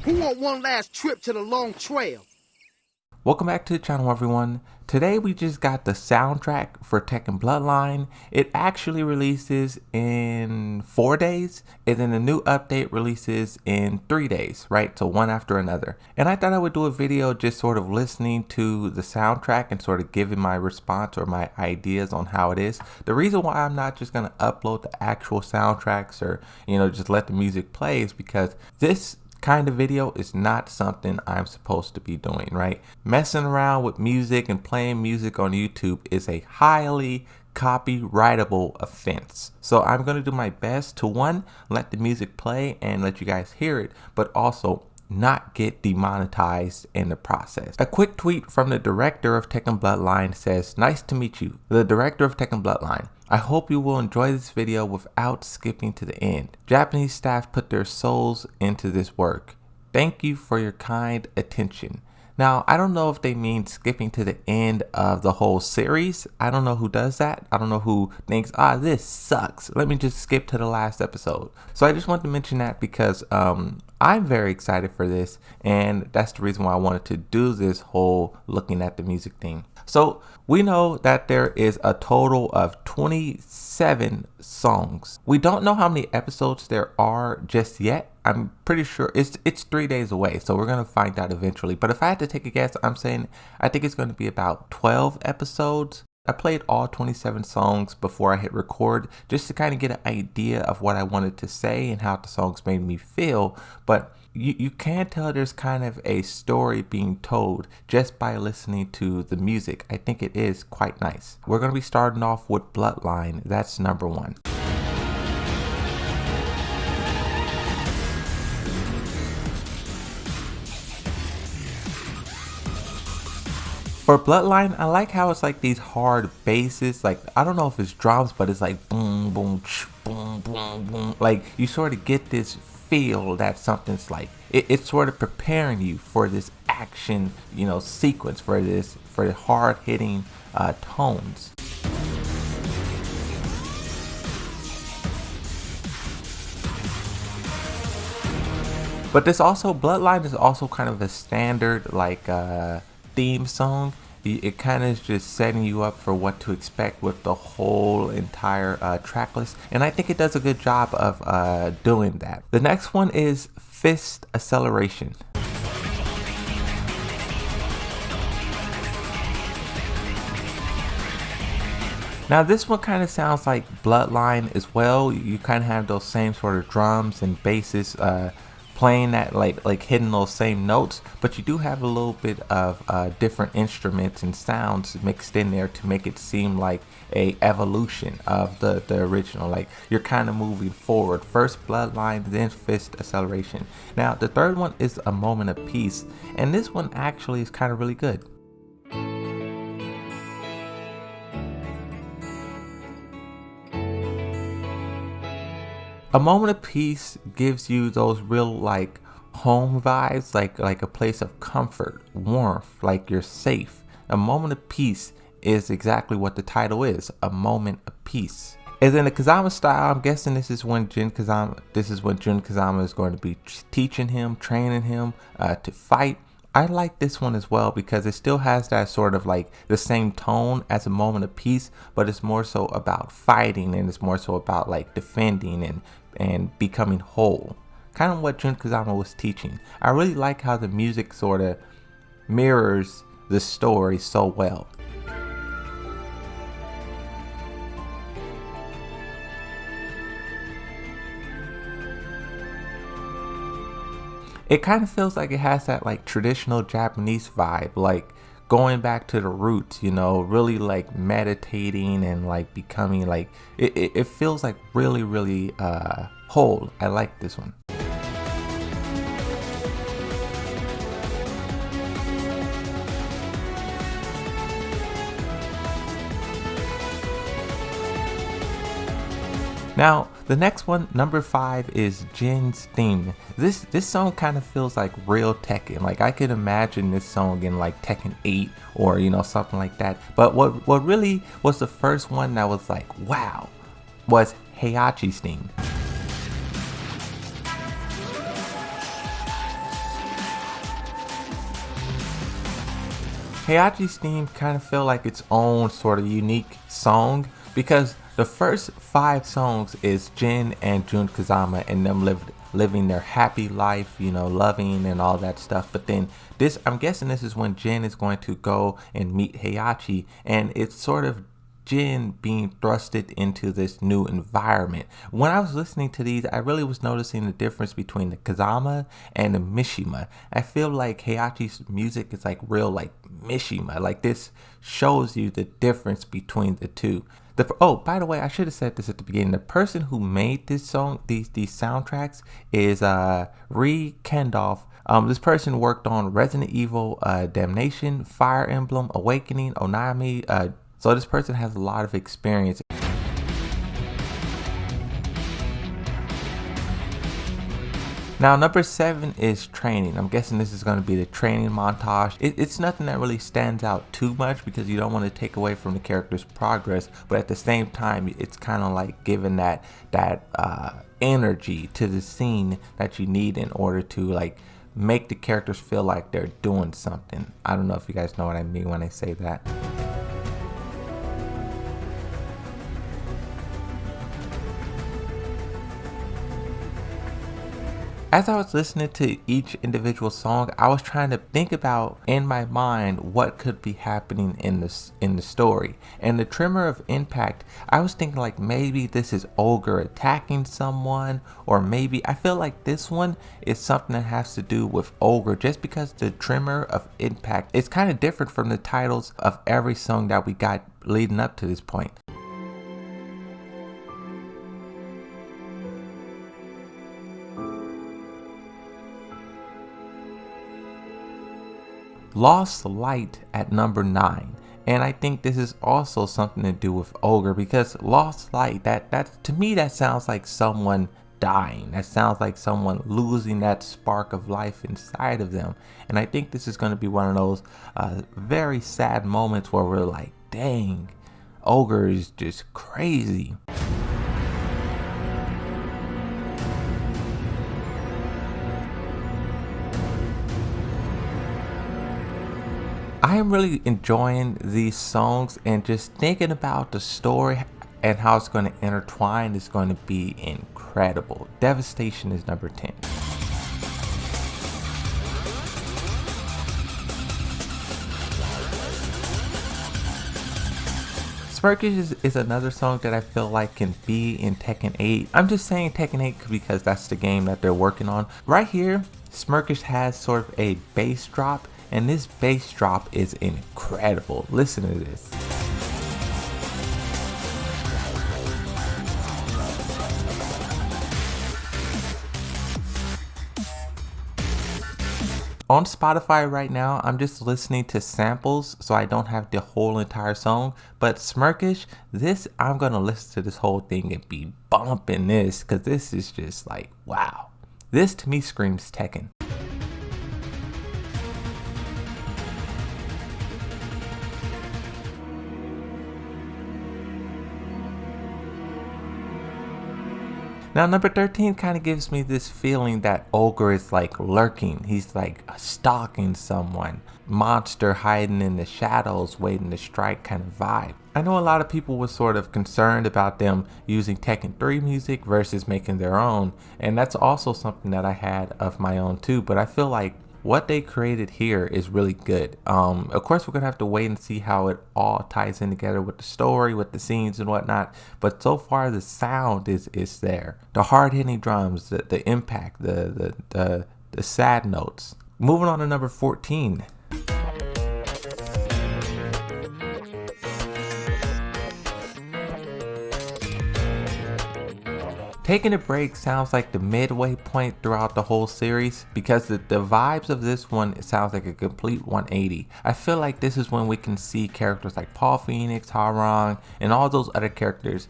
Who want one last trip to the long trail? Welcome back to the channel, everyone. Today we just got the soundtrack for Tekken Bloodline. It actually releases in 4 days, and then the new update releases in 3 days, right? So one after another. And I thought I would do a video just sort of listening to the soundtrack and sort of giving my response or my ideas on how it is. The reason why I'm not just going to upload the actual soundtracks or, just let the music play is because this kind of video is not something I'm supposed to be doing, right? Messing around with music and playing music on YouTube is a highly copyrightable offense. So I'm going to do my best to, one, let the music play and let you guys hear it, but also not get demonetized in the process. A quick tweet from the director of Tekken Bloodline says, "Nice to meet you, the director of Tekken Bloodline. I hope you will enjoy this video without skipping to the end. Japanese staff put their souls into this work. Thank you for your kind attention." Now, I don't know if they mean skipping to the end of the whole series. I don't know who does that. I don't know who thinks, this sucks, let me just skip to the last episode. So I just wanted to mention that because I'm very excited for this, and that's the reason why I wanted to do this whole looking at the music thing. So we know that there is a total of 27 songs. We don't know how many episodes there are just yet. I'm pretty sure it's 3 days away, so we're gonna find out eventually. But if I had to take a guess, I think it's gonna be about 12 episodes. I played all 27 songs before I hit record just to kind of get an idea of what I wanted to say and how the songs made me feel. But you can tell there's kind of a story being told just by listening to the music. I think it is quite nice. We're going to be starting off with Bloodline. That's number 1. For Bloodline, I like how it's like these hard basses. Like, I don't know if it's drums, but it's like boom, boom, boom, boom, boom. Like, you sort of get this feel that something's like, it's sort of preparing you for this action, sequence, for the hard hitting tones. But Bloodline is also kind of a standard theme song. It kind of is just setting you up for what to expect with the whole entire track list, and I think it does a good job of doing that. The next one is Fist Acceleration. Now this one kind of sounds like Bloodline as well. You kind of have those same sort of drums and basses playing that like hitting those same notes, but you do have a little bit of different instruments and sounds mixed in there to make it seem like a evolution of the original. Like, you're kind of moving forward. First Bloodline, then Fist Acceleration. Now the third one is A Moment of Peace, and this one actually is kind of really good. A Moment of Peace gives you those real home vibes, like a place of comfort, warmth, like you're safe. A Moment of Peace is exactly what the title is, A Moment of Peace. And in the Kazama style, I'm guessing this is when Jun Kazama is going to be teaching him, training him to fight. I like this one as well because it still has that sort of the same tone as A Moment of Peace, but it's more so about fighting, and it's more so about defending and becoming whole. Kind of what Jun Kazama was teaching. I really like how the music sort of mirrors the story so well. It kind of feels like it has that traditional Japanese vibe, like going back to the roots, really meditating and becoming it feels really whole. I like this one. Now, the next one, number 5, is Jin's theme. This song kind of feels like real Tekken. I could imagine this song in Tekken 8 or something like that. But what really was the first one that was wow, was Heihachi's theme. Heihachi's theme kind of feel like its own sort of unique song because the first 5 songs is Jin and Jun Kazama and them living their happy life, you know, loving and all that stuff. But then this, I'm guessing this is when Jin is going to go and meet Heihachi, and it's sort of Jin being thrusted into this new environment. When I was listening to these, I really was noticing the difference between the Kazama and the Mishima. I feel like Heihachi's music is like real like Mishima. Like this shows you the difference between the two. Oh, by the way, I should have said this at the beginning. The person who made this song, these soundtracks, is Ree Kendolf. This person worked on Resident Evil, Damnation, Fire Emblem, Awakening, Onami. So this person has a lot of experience. Now, number 7 is training. I'm guessing this is going to be the training montage. It's nothing that really stands out too much because you don't want to take away from the character's progress, but at the same time, it's kind of like giving that energy to the scene that you need in order to like make the characters feel like they're doing something. I don't know if you guys know what I mean when I say that. As I was listening to each individual song, I was trying to think about in my mind what could be happening in the story. And the Tremor of Impact, I was thinking like maybe this is Ogre attacking someone, or maybe I feel like this one is something that has to do with Ogre, just because the Tremor of Impact is kind of different from the titles of every song that we got leading up to this point. Lost Light at number 9, and I think this is also something to do with Ogre, because Lost Light, that to me that sounds like someone dying. That sounds like someone losing that spark of life inside of them, and I think this is going to be one of those very sad moments where we're like, dang, Ogre is just crazy. I am really enjoying these songs, and just thinking about the story and how it's going to intertwine is going to be incredible. Devastation is number 10. Smirkish is another song that I feel like can be in Tekken 8. I'm just saying Tekken 8 because that's the game that they're working on. Right here, Smirkish has sort of a bass drop, and this bass drop is incredible. Listen to this. On Spotify right now, I'm just listening to samples, so I don't have the whole entire song. But Smirkish, this, I'm gonna listen to this whole thing and be bumping this, because this is just like, wow. This to me screams Tekken. Now, number 13 kind of gives me this feeling that Ogre is like lurking. He's like stalking someone. Monster hiding in the shadows, waiting to strike kind of vibe. I know a lot of people were sort of concerned about them using Tekken 3 music versus making their own. And that's also something that I had of my own too. But I feel like what they created here is really good. Of course, we're gonna have to wait and see how it all ties in together with the story, with the scenes and whatnot. But so far, the sound is there. The hard-hitting drums, the impact, the sad notes. Moving on to number 14. Taking a Break sounds like the midway point throughout the whole series, because the vibes of this one, it sounds like a complete 180. I feel like this is when we can see characters like Paul Phoenix, Harang, and all those other characters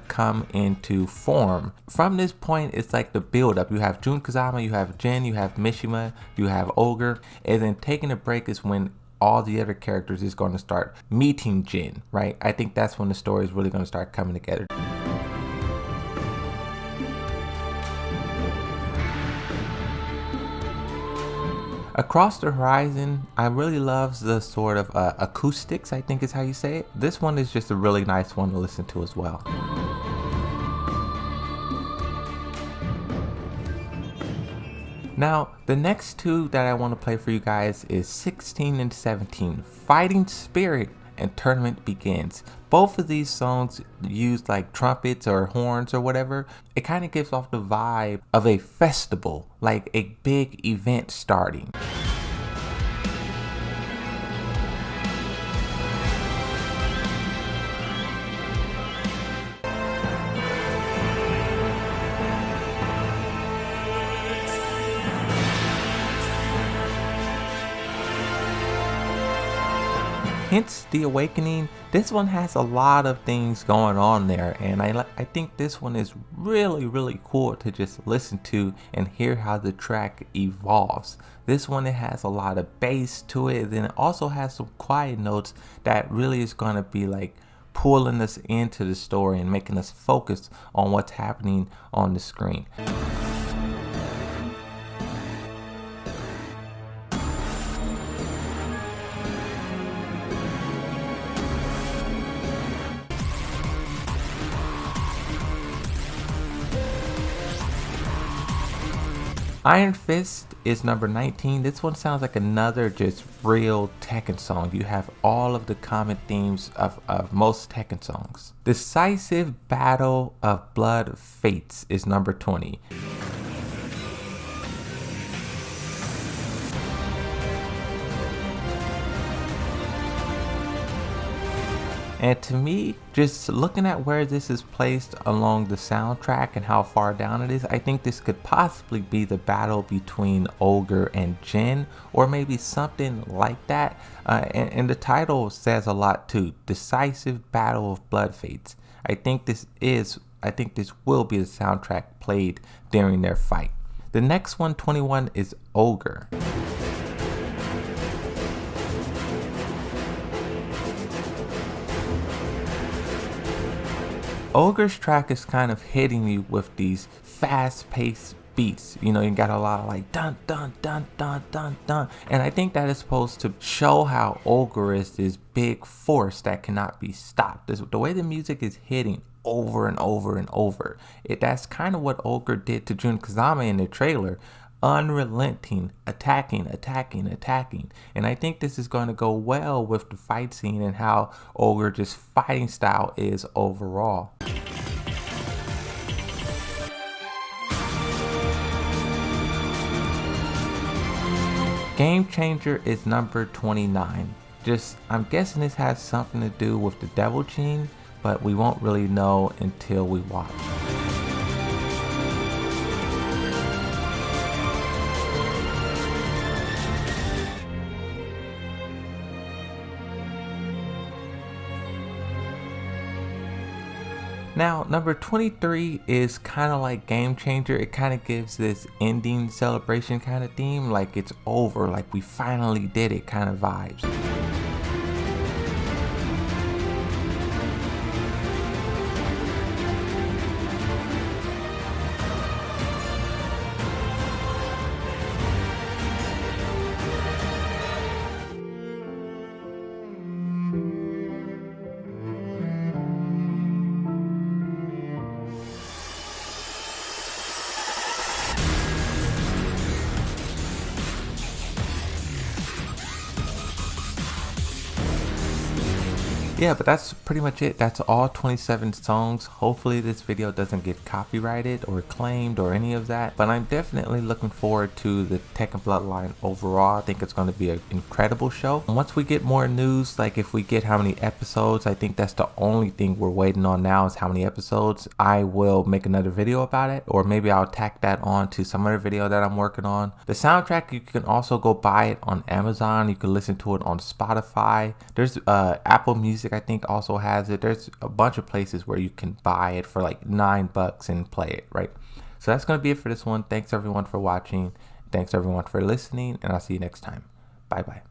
come into form. From this point, it's like the build up. You have Jun Kazama, you have Jin, you have Mishima, you have Ogre, and then Taking a Break is when all the other characters is going to start meeting Jin, right? I think that's when the story is really going to start coming together. Across the Horizon, I really love the sort of acoustics, I think is how you say it. This one is just a really nice one to listen to as well. Now, the next two that I want to play for you guys is 16 and 17, Fighting Spirit and Tournament Begins. Both of these songs use like trumpets or horns or whatever. It kind of gives off the vibe of a festival, like a big event starting. Hence the Awakening. This one has a lot of things going on there, and I think this one is really cool to just listen to and hear how the track evolves. This one, it has a lot of bass to it, then it also has some quiet notes that really is going to be like pulling us into the story and making us focus on what's happening on the screen. Iron Fist is number 19. This one sounds like another just real Tekken song. You have all of the common themes of most Tekken songs. Decisive Battle of Blood Fates is number 20. And to me, just looking at where this is placed along the soundtrack and how far down it is, I think this could possibly be the battle between Ogre and Jin, or maybe something like that. And the title says a lot too. Decisive Battle of Blood Fates. I think this will be the soundtrack played during their fight. The next one, 21, is Ogre. Ogre's track is kind of hitting me with these fast-paced beats. You know, you got a lot of like dun dun dun dun dun dun, and I think that is supposed to show how Ogre is this big force that cannot be stopped. The way the music is hitting over and over and over, that's kind of what Ogre did to Jun Kazama in the trailer. Unrelenting, attacking. And I think this is going to go well with the fight scene and how Ogre just fighting style is overall. Game Changer is number 29. I'm guessing this has something to do with the Devil Gene, but we won't really know until we watch. Now, number 23 is kind of like Game Changer. It kind of gives this ending celebration kind of theme, like it's over, like we finally did it kind of vibes. Yeah, but that's pretty much it. That's all 27 songs. Hopefully this video doesn't get copyrighted or claimed or any of that, but I'm definitely looking forward to the Tekken Bloodline overall. I think it's going to be an incredible show. And once we get more news, like if we get how many episodes, I think that's the only thing we're waiting on now is how many episodes. I will make another video about it, or maybe I'll tack that on to some other video that I'm working on. The soundtrack, you can also go buy it on Amazon. You can listen to it on Spotify. There's Apple Music, I think, also has it. There's a bunch of places where you can buy it for like $9 and play it, right? So that's going to be it for this one. Thanks everyone for watching. Thanks everyone for listening, and I'll see you next time. Bye bye.